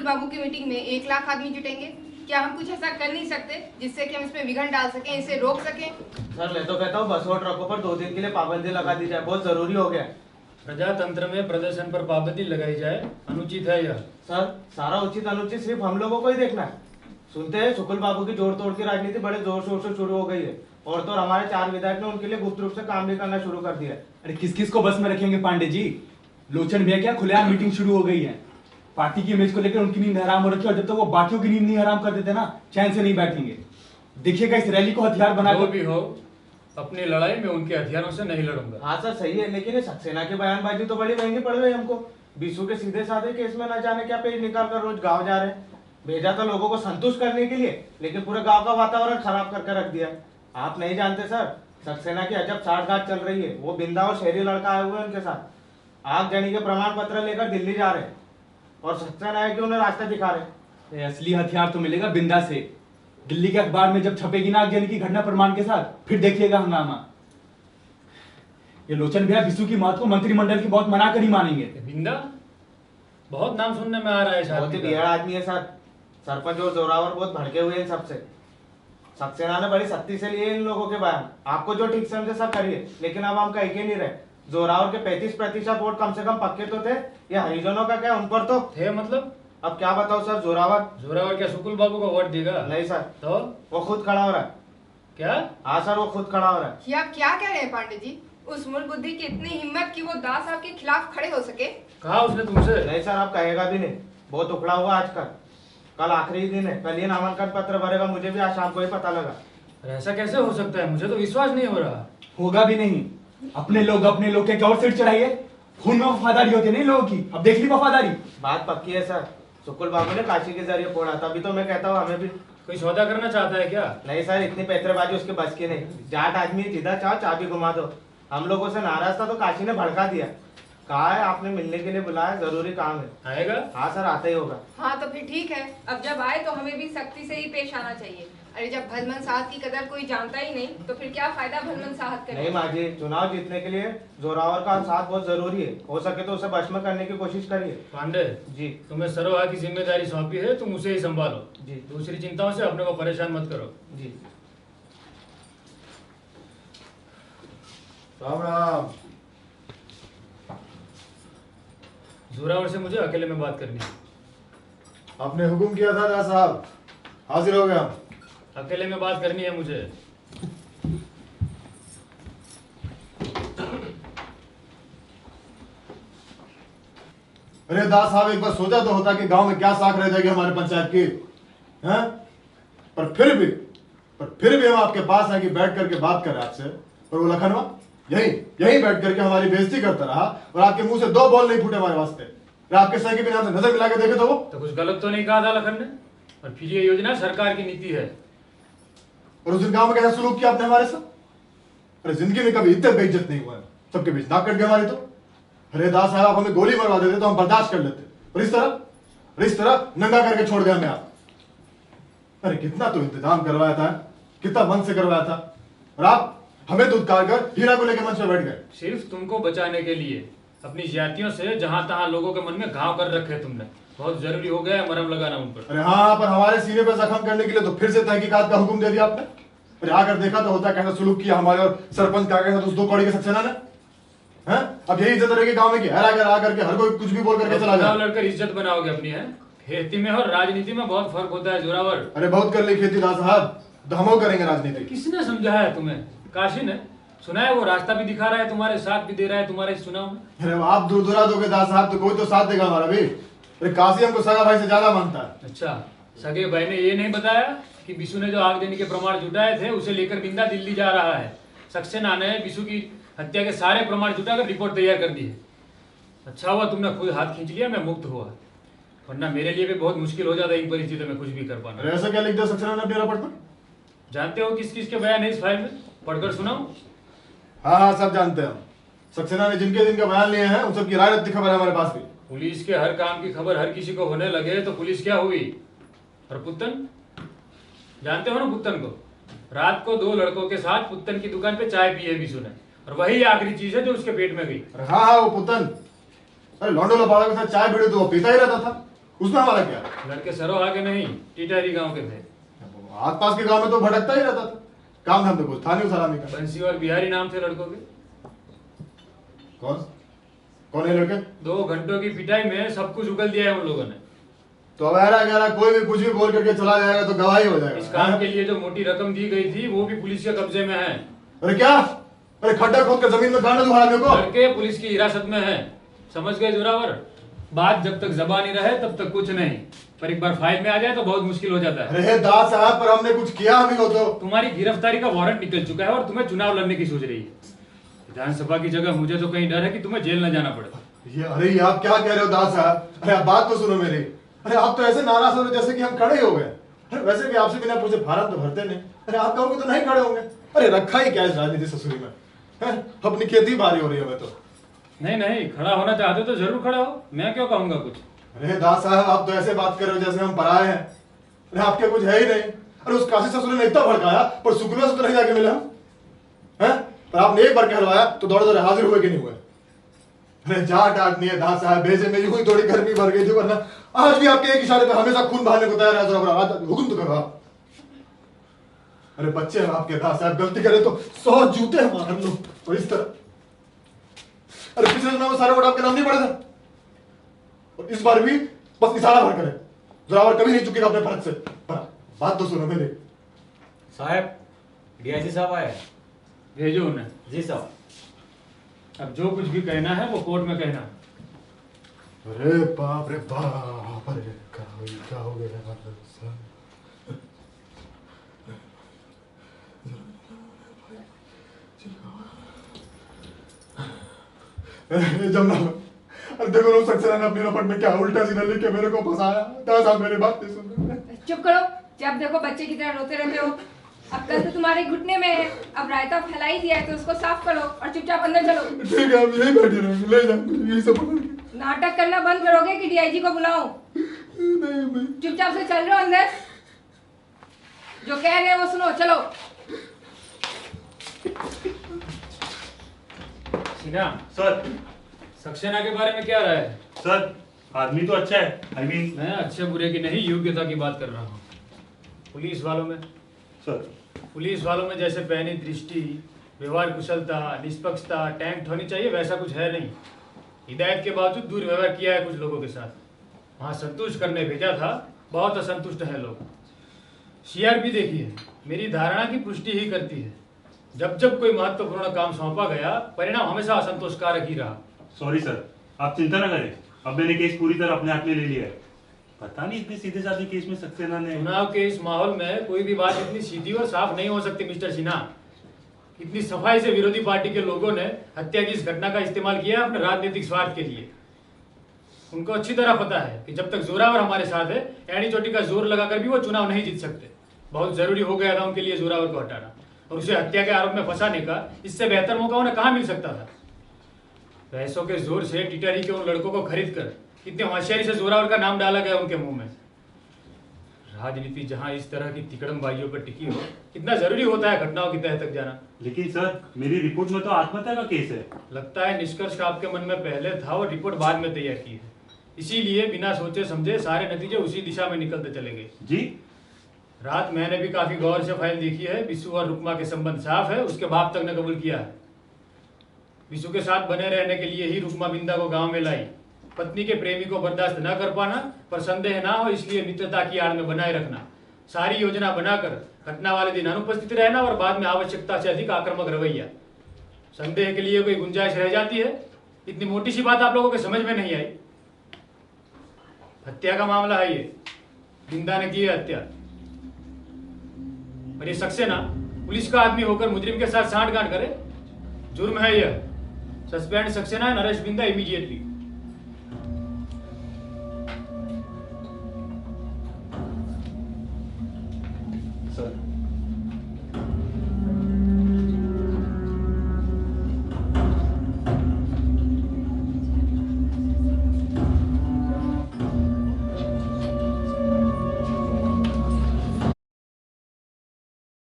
बाबू की मीटिंग में 1 लाख आदमी जुटेंगे। क्या हम कुछ ऐसा कर नहीं सकते जिससे कि हम इसमें विघ्न डाल सकें, इसे रोक सकें? सर मैं तो कहता हूँ बस और ट्रकों पर 2 दिन के लिए पाबंदी लगा दी जाए, बहुत जरूरी हो गया। प्रजातंत्र में प्रदर्शन पर पाबंदी लगाई जाए, अनुचित है यह। सर सारा उचित अनुचित सिर्फ हम लोगों को ही देखना है। सुनते हैं शुक्ल बाबू की जोड़ तोड़ की राजनीति बड़े जोर शोर से शुरू हो गई है, और तो हमारे 4 विधायक ने उनके लिए गुप्त रूप से काम भी करना शुरू कर दिया है। अरे किस किस को बस में रखेंगे पांडे जी? लोचन भैया क्या खुलेआम मीटिंग शुरू हो गई है। पार्टी की इमेज को लेकर उनकी नींद हराम हो रखी है, और जब तक वो बाकियों की नींद नहीं हराम कर देते ना, चैन से नहीं बैठेंगे। देखिएगा इस रैली को हथियार बना जो भी हो, अपनी लड़ाई में उनके हथियारों से नहीं लड़ूंगा। हाँ सर सही है, लेकिन सक्सेना की बयानबाजी तो बड़ी महंगी पड़ गई हमको। बीसू के सीधे साधे केस में न जाने क्या पेज निकाल कर रोज गाँव जा रहे हैं। भेजा तो लोगों को संतुष्ट करने के लिए, लेकिन पूरे गांव का वातावरण खराब करके रख दिया। आप नहीं जानते सर, सक्सेना की अजब साठगांठ चल रही है। वो बिंदा और शहरी लड़का आए हुए उनके साथ, आगजनी के प्रमाण पत्र लेकर दिल्ली जा रहे हैं, और सक्सेना है कि उन्हें रास्ता दिखा रहे। असली हथियार तो मिलेगा बिंदा से। दिल्ली के अखबार में जब छपेगी ना आगजनी की घटना प्रमाण के साथ, फिर देखिएगा हंगामा। ये लोचन भैया बिसू की मौत को मंत्रिमंडल की बहुत मना कर ही मानेंगे। बिंदा बहुत नाम सुनने में आ रहा है। बहुत ही बिगड़ा आदमी है सर। सरपंच और जोरावर बहुत भड़के हुए हैं सबसे। सक्सेना ने बड़ी सख्ती से लिए इन लोगों के बयान। आपको जो ठीक समझे सब करिए, लेकिन अब हम कहीं के नहीं रहे। जोरावर के 35% वोट कम से कम पक्के तो थे, ये हरिजनों का क्या उन पर तो थे? मतलब अब क्या बताओ सर। जोरावर क्या शुक्ल बाबू को वोट देगा? नहीं सर, तो वो खुद खड़ा हो रहा है। क्या? हाँ सर, वो खुद खड़ा हो रहा है। ये आप क्या कह रहे हैं पांडे जी? उस मूल बुद्धि की इतनी हिम्मत कि वो दास साहब के खिलाफ खड़े हो सके? कहा उसने तुमसे? नहीं सर, आप कहेगा भी नहीं। बहुत उखड़ा हुआ आजकल। कल आखिरी दिन है, कल ये नामांकन पत्र भरेगा। मुझे भी आज शाम को ही पता लगा। ऐसा कैसे हो सकता है? मुझे तो विश्वास नहीं हो रहा। होगा भी नहीं। अपने लोग के और सिर चढ़ाइए। खून में वफादारी होती है नहीं लोगों की। अब देख ली वफादारी। बात पक्की है सर। शुक्ल बाबू ने काशी के जरिए फोड़ा, तभी तो मैं कहता हूँ हमें भी कोई सौदा करना चाहता है क्या? नहीं सर, इतनी पैतरेबाजी उसके बस की नहीं। जाट आदमी जिधर चाहो चाबी घुमा दो। हम लोगों से नाराज था तो काशी ने भड़का दिया। कहा है आपने मिलने के लिए बुलाया, जरूरी काम है। आएगा? हाँ सर, आता ही होगा। हाँ तो फिर ठीक है। अब जब आए तो हमें भी सख्ती से ही पेश आना चाहिए। अरे जब भलमन साहब की कदर कोई जानता ही नहीं तो फिर क्या फायदा भलमन साहब करने? नहीं माँ जी, चुनाव जीतने के लिए जोरावर का साथ बहुत जरूरी है। हो सके तो उसे भस्म करने की कोशिश करिए। पांडे जी, तुम्हें सरोहा की जिम्मेदारी सौंपी है, तुम उसे ही संभालो जी। दूसरी चिंताओं से अपने को परेशान मत करो। जी। राम राम। जोरावर से मुझे अकेले में बात करनी है। आपने हुक्म किया था दास साहब, हाजिर हो गया। अकेले में बात करनी है मुझे। अरे दास साहब, एक बार सोचा तो होता कि गांव में क्या साख रह जाएगी हमारे पंचायत की, हैं? पर फिर भी हम आपके पास हैं कि बैठ करके बात करें आपसे। और वो लखनवा यही बैठ करके हमारी बेइज्जती करता रहा, और आपके मुंह से 2 बॉल नहीं फूटे हमारे वास्ते। अरे आपके सही के बिना हमसे नजर मिला के देखे तो वो तो कुछ गलत तो नहीं कहा था लखन ने? और फिर ये योजना सरकार की नीति है। और उस दिन गांव में कैसा सलूक किया आपने हमारे साथ? अरे जिंदगी में कभी इतने बेइज्जत नहीं हुआ है। सबके बीच नाक कट गए हमारी तो। अरे दास साहब, आप हमें गोली मरवा देते तो हम बर्दाश्त कर लेते, और इस तरह नंगा करके छोड़ दिया हमें आप। अरे कितना तो इंतजाम करवाया था, कितना मन से करवाया था, और आप हमें दूध कर हीरा को लेकर मंच में बैठ गए। सिर्फ तुमको बचाने के लिए। अपनी जातियों से जहां तहां लोगों के मन में घाव कर रखे तुमने। बहुत जरूरी हो गया है मरहम लगाना उन पर। अरे हाँ, पर हमारे सीने पर जख्म करने के लिए तो फिर से तहकीकात का हुक्म दे दिया आपने। अरे आकर देखा तो होता कैसा सुलूक किया हमारे और सरपंच का कैसा उस 2 कौड़ी के सक्सेना ने, हैं? अब यही इज्जत रहेगी गांव में कि हर आकर के हर कोई कुछ भी बोल करके चला जाए। लड़कर इज्जत बनाओगे अपनी? है खेती में और राजनीति में बहुत फर्क होता है जोरावर। अरे बहुत कर ली खेती दास साहब, तो हम करेंगे राजनीति। किसने समझाया है तुम्हें? काशी ने सुना है, वो रास्ता भी दिखा रहा है, तुम्हारे साथ भी दे रहा है तुम्हारे चुनाव में। अरे आप दूर दोगे दास साहब तो कोई तो साथ देगा हमारा भी। अरे काशी हमको सगा भाई से ज्यादा मानता है। अच्छा, सगे भाई ने ये नहीं बताया कि बिशु ने जो आगजनी के प्रमाण जुटाए थे उसे लेकर बिंदा दिल्ली जा रहा है। सक्सेना ने बिशु की हत्या के सारे प्रमाण जुटाकर रिपोर्ट तैयार कर दी है। अच्छा हुआ तुमने खुद हाथ खींच लिया, मैं मुक्त हुआ, वरना मेरे लिए भी बहुत मुश्किल हो जाता इन परिस्थितियों में कुछ भी कर पाना। अरे ऐसा क्या लिख दिया सक्सेना ने अपने रिपोर्ट में? जानते हो किस किस के बयान है इस फाइल में? पढ़कर सुनाओ। हाँ, सब जानते हैं हम। सक्सेना ने जिनके जिनके बयान लिए हैं उन सबकी राय रद्द खबर है हमारे पास भी। पुलिस के हर काम की खबर हर किसी को होने लगे तो पुलिस क्या हुई? और पुत्तन, जानते हो ना पुत्तन को? रात को 2 लड़कों के साथ पुत्तन की दुकान पे चाय पी है बिशु ने, और वही आखिरी चीज है जो उसके पेट में गई। अरे हाँ, वो पुतन, अरे लौंडो लपाड़ा के साथ चाय पीड़ी तो वो पीता ही रहता था। उसमें हमारा क्या? लड़के सरोहा के नहीं, टिटहरी गांव के थे। आस पास के गांव में तो भटकता ही रहता था, काम धाम तो कुछ था नहीं उस आदमी का। बंसी और बिहारी नाम थे लड़कों के। कौन कौन है लड़के? 2 घंटों की पिटाई में सब कुछ उगल दिया है उन लोगों ने। तो अब ऐरा कोई भी कुछ भी बोल करके चला जाएगा तो गवाही हो जाएगा। इस काम के लिए जो मोटी रकम दी गई थी वो भी पुलिस के कब्जे में है। अरे क्या? अरे खड्डा खोद कर जमीन में गाड़ना तुम्हारा मेरे को? लड़के पुलिस की हिरासत में है, समझ गए जोरावर? बात जब तक जबानी रहे तब तक कुछ नहीं, पर एक बार फाइल में आ जाए तो बहुत मुश्किल हो जाता है। अरे दास साहब, पर हमने कुछ किया भी हो तो? तुम्हारी गिरफ्तारी का वारंट निकल चुका है और तुम्हें चुनाव लड़ने की सोच रही है। विधानसभा की जगह मुझे तो कहीं डर है कि तुम्हें जेल न जाना पड़े। ये आप क्या कह रहे हो दास साहब? अरे आप बात तो सुनो मेरी। अरे आप तो ऐसे नाराज हो रहे जैसे कि हम खड़े ही हो गए। अरे वैसे भी आपसे बिना पूछे फार्म तो भरते नहीं। अरे आप कहोगे तो नहीं खड़े होंगे। अरे रखा ही क्या इस राजनीति ससुरी में? अपनी खेती भारी हो रही है। मैं तो नहीं, खड़ा होना चाहते तो जरूर खड़ा हो, मैं क्यों कहूंगा कुछ। अरे दास साहब, आप तो ऐसे बात कर रहे हो जैसे हम पराए हैं। अरे आपके कुछ है ही नहीं। अरे उस काशी ससुर ने इतना भड़काया, पर सुखना से तो नहीं जाके मिले हम, हैं? पर आपने एक बार कहलवाया तो दौड़े दौड़े हाजिर हुए कि नहीं हुए? अरे जाट आदमी है दास साहब, भेजे में यूं ही थोड़ी गर्मी भर गई थी, वरना आज भी आपके एक इशारे पे हमेशा खून बहाने को तैयार है। हुक्म तो करो आप। अरे बच्चे हैं आपके दास साहब, गलती करे तो 100 जूते हम मार लो। और इस तरह अरे पिछले चुनाव में सारे वोट आपके नाम नहीं पड़े थे, और इस बार भी बस इशारा भर करे। जोरावर कभी नहीं चुकेगा अपने फर्ज से। पर बात तो सुनो मेरी। साहब, डीआईजी साहब आए। भेजो उन्हें। जी साहब। अब जो कुछ भी कहना है वो कोर्ट में कहना। अरे बाप रे बाप, अरे क्या हो गया? जमुना, अरे देखो लोग सक्सेना ने अपनी रपट में क्या उल्टा सीधा लिख के मेरे को फंसाया। दास साहब मेरी बात नहीं सुन रहे। चुप करो, जब देखो बच्चे की तरह रोते रहते हो। अब कल तो तुम्हारे घुटने में है, अब रायता फैला ही दिया है तो उसको साफ करो और चुपचाप अंदर चलो। ठीक है, अब यही बैठी रहेंगे, ले जाओ यही सब पकड़ के। नाटक करना बंद करोगे कि डीआईजी को बुलाऊं? नहीं, चुपचाप से चल रहे हो अंदर। जो कह रहे हैं वो सुनो, चलो। सिन्हा, सर सक्सेना के बारे में क्या राय है? सर आदमी तो अच्छा है। आई मीन मैं अच्छे बुरे की नहीं, योग्यता की बात कर रहा हूँ। पुलिस वालों में जैसे पैनी दृष्टि, व्यवहार कुशलता, निष्पक्षता, टैंक्ट होनी चाहिए, वैसा कुछ है नहीं। हिदायत के बावजूद दुर्व्यवहार किया है कुछ लोगों के साथ। वहाँ संतुष्ट करने भेजा था, बहुत असंतुष्ट है लोग। सीआरपी देखिए, मेरी धारणा की पुष्टि ही करती है। जब जब कोई महत्वपूर्ण काम सौंपा गया, परिणाम हमेशा असंतोषकारक ही रहा। सॉरी सर, आप चिंता न करें, अब मैंने केस पूरी तरह अपने हाथ में ले लिया है। पता नहीं इतने सीधे साधे केस में सक्सेना ने। चुनाव के इस माहौल में कोई भी बात इतनी सीधी और साफ नहीं हो सकती मिस्टर सिन्हा। इतनी सफाई से विरोधी पार्टी के लोगों ने हत्या की इस घटना का इस्तेमाल किया अपने राजनीतिक स्वार्थ के लिए। उनको अच्छी तरह पता है कि जब तक जोरावर हमारे साथ है, एड़ी चोटी का जोर लगाकर भी वो चुनाव नहीं जीत सकते। बहुत जरूरी हो गया था उनके लिए जोरावर को हटाना, और उसे हत्या के आरोप में फंसाने का इससे बेहतर मौका उन्हें कहाँ मिल सकता था। पैसों के जोर से टिटहरी के उन लड़कों को खरीद कर कितने होशियारी से जोरावर का नाम डाला गया उनके मुंह में। राजनीति जहां इस तरह की तिकड़मबाजियों पर टिकी हो, कितना जरूरी होता है घटनाओं की तह तक जाना। लेकिन सर, मेरी रिपोर्ट में तो आत्महत्या का केस है। लगता है निष्कर्ष आपके मन में पहले था और रिपोर्ट बाद में तैयार की है, इसीलिए बिना सोचे समझे सारे नतीजे उसी दिशा में निकलते चले गए। जी रात मैंने भी काफी गौर से फाइल देखी है। बिशु और रुकमा के संबंध साफ है, उसके बाप तक ने कबूल किया है। बिशु के साथ बने रहने के लिए ही रुकमा बिंदा को गांव में लाई। पत्नी के प्रेमी को बर्दाश्त न कर पाना, पर संदेह ना हो इसलिए मित्रता की आड़ में बनाए रखना, सारी योजना बनाकर घटना वाले दिन अनुपस्थित रहना और बाद में आवश्यकता से अधिक आक्रामक रवैया। संदेह के लिए कोई गुंजाइश रह जाती है? इतनी मोटी सी बात आप लोगों के समझ में नहीं आई? हत्या का मामला है ये, बिंदा ने की है हत्या। और ये सक्सेना पुलिस का आदमी होकर मुजरिम के साथ सांठगांठ करे, जुर्म है यह। Suspend Saxena and arrest Binda immediately.